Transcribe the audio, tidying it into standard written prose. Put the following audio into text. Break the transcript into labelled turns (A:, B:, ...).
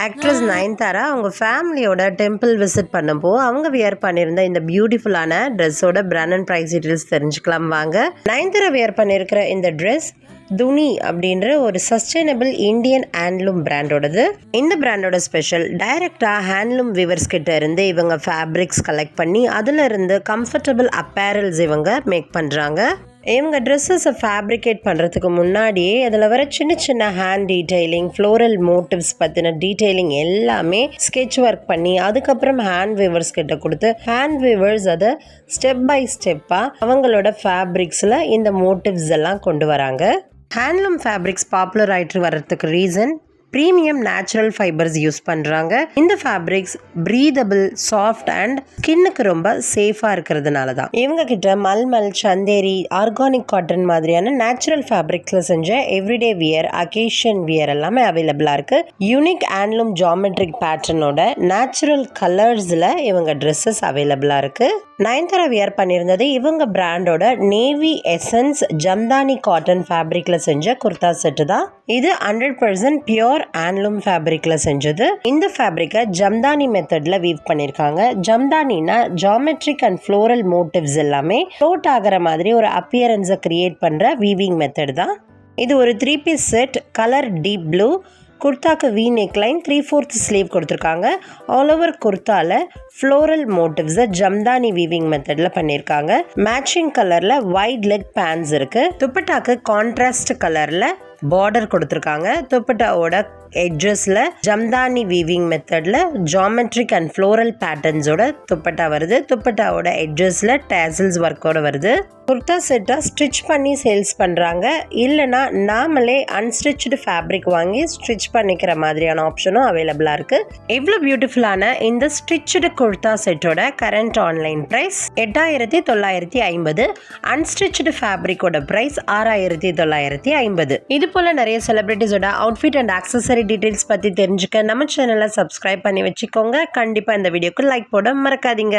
A: Actress Nayanthara அவங்க ஃபேமிலியோட temple visit பண்ணும்போது அவங்க வியர் பண்ணியிருந்த இந்த பியூட்டிஃபுல்லான ட்ரெஸ்ஸோட பிராண்ட் அண்ட் ப்ரைஸ் டீட்டெயில்ஸ் தெரிஞ்சுக்கலாம் வாங்க. நயன்தாரா வியர் பண்ணியிருக்கிற இந்த ட்ரெஸ் துனி அப்படின்ற ஒரு சஸ்டைனபிள் இந்தியன் ஹேண்ட்லூம் பிராண்டோடது. இந்த பிராண்டோட ஸ்பெஷல் டைரக்டாக ஹேண்ட்லூம் வீவர்ஸ் கிட்ட இருந்து இவங்க ஃபேப்ரிக்ஸ் கலெக்ட் பண்ணி அதில் இருந்து கம்ஃபர்டபுள் அப்பேரல்ஸ் இவங்க மேக் பண்ணுறாங்க. இவங்க ட்ரெஸ்ஸஸை ஃபேப்ரிகேட் பண்ணுறதுக்கு முன்னாடியே அதில் வர சின்ன சின்ன ஹேண்ட் டீட்டெயிலிங், ஃப்ளோரல் மோட்டிவ்ஸ் பற்றின டீட்டெயிலிங் எல்லாமே ஸ்கெட்ச் ஒர்க் பண்ணி அதுக்கப்புறம் ஹேண்ட் வீவர்ஸ் கிட்ட கொடுத்து ஹேண்ட் வீவர்ஸ் அதை ஸ்டெப் பை ஸ்டெப்பாக அவங்களோட ஃபேப்ரிக்ஸில் இந்த மோட்டிவ்ஸ் எல்லாம் கொண்டு வராங்க. ஹேண்ட்லூம் ஃபேப்ரிக்ஸ் பாப்புலர் ஆகிட்டு வர்றதுக்கு reason premium natural fibres use பண்ணுறாங்க. இந்த ஃபேப்ரிக்ஸ் ப்ரீதபிள், சாஃப்ட் அண்ட் ஸ்கின்னுக்கு ரொம்ப சேஃபாக இருக்கிறதுனால தான். இவங்க கிட்ட மல்மல், சந்தேரி, ஆர்கானிக் காட்டன் மாதிரியான நேச்சுரல் ஃபேப்ரிக்ஸில் செஞ்ச எவ்ரிடே வியர், அகேஷன் வியர் எல்லாமே அவைலபிளாக இருக்குது. யூனிக் ஹேண்ட்லூம் ஜாமெட்ரிக் பேட்டர்னோட நேச்சுரல் கலர்ஸில் இவங்க ட்ரெஸ்ஸஸ் அவைலபிளாக இருக்குது. நயன்தாரா வியர் பண்ணியிருந்தது இவங்க பிராண்டோட நேவி எசன்ஸ் ஜம்தானி காட்டன் ஃபேப்ரிக்கில் செஞ்ச குர்தா செட்டு தான். இது 100% பியோர் ஹேண்ட்லூம் ஃபேப்ரிக்ல செஞ்சது. இந்த ஃபேப்ரிக்கை ஜம்தானி மெத்தட்ல வீவ் பண்ணிருக்காங்க. ஜம்தானினா ஜாமெட்ரிக் அண்ட் ஃப்ளோரல் மோட்டிவ்ஸ் எல்லாமே ஃப்ளோட் ஆகிற மாதிரி ஒரு அப்பியரன்ஸை கிரியேட் பண்ற வீவிங் மெத்தட் தான். இது ஒரு 3 piece set. Colour deep blue. குர்தாக்கு வி நெக்லைன், 3/4 ஸ்லீவ் கொடுத்துருக்காங்க. ஆல் ஓவர் குர்தால ஃப்ளோரல் மோட்டிவ்ஸை ஜம்தானி வீவிங் மெத்தடில் பண்ணியிருக்காங்க. மேட்சிங் கலரில் வைட் லெக் பேண்ட்ஸ் இருக்குது. துப்பட்டாக்கு கான்ட்ராஸ்ட் கலரில் பார்டர் கொடுத்துருக்காங்க. துப்பட்டாவோட எட்ஜஸ்ல ஜம்தானி வீவிங் மெத்தட்ல ஜாமெட்ரிக் அண்ட் ஃப்ளோரல் பேட்டர்ன்ஸோட துப்பட்டா வருது. துப்பட்டாவோட எட்ஜஸ்ல டேசல்ஸ் ஒர்க்கோட வருது. குர்தா செட்டா ஸ்டிச் பண்ணி சேல்ஸ் பண்றாங்க. இல்லைனா நாமளே அன்ஸ்டிச்டு ஃபேப்ரிக் வாங்கி ஸ்டிச் பண்ணிக்கிற மாதிரியான ஆப்ஷனும் அவைலபிளா இருக்கு. இவ்வளோ பியூட்டிஃபுல்லான இந்த ஸ்டிச்டு குர்தா செட்டோட கரண்ட் ஆன்லைன் பிரைஸ் 8950. அன்ஸ்டிச்டு ஃபேப்ரிக்கோட பிரைஸ் 6950. இது போல நிறைய செலிபிரிட்டிஸோட அவுட்ஃபிட் அண்ட் ஆக்சசரி டீடைல்ஸ் பத்தி தெரிஞ்சுக்க நம்ம சேனலை சப்ஸ்கிரைப் பண்ணி வச்சுக்கோங்க. கண்டிப்பா இந்த வீடியோக்கு லைக் போட மறக்காதீங்க.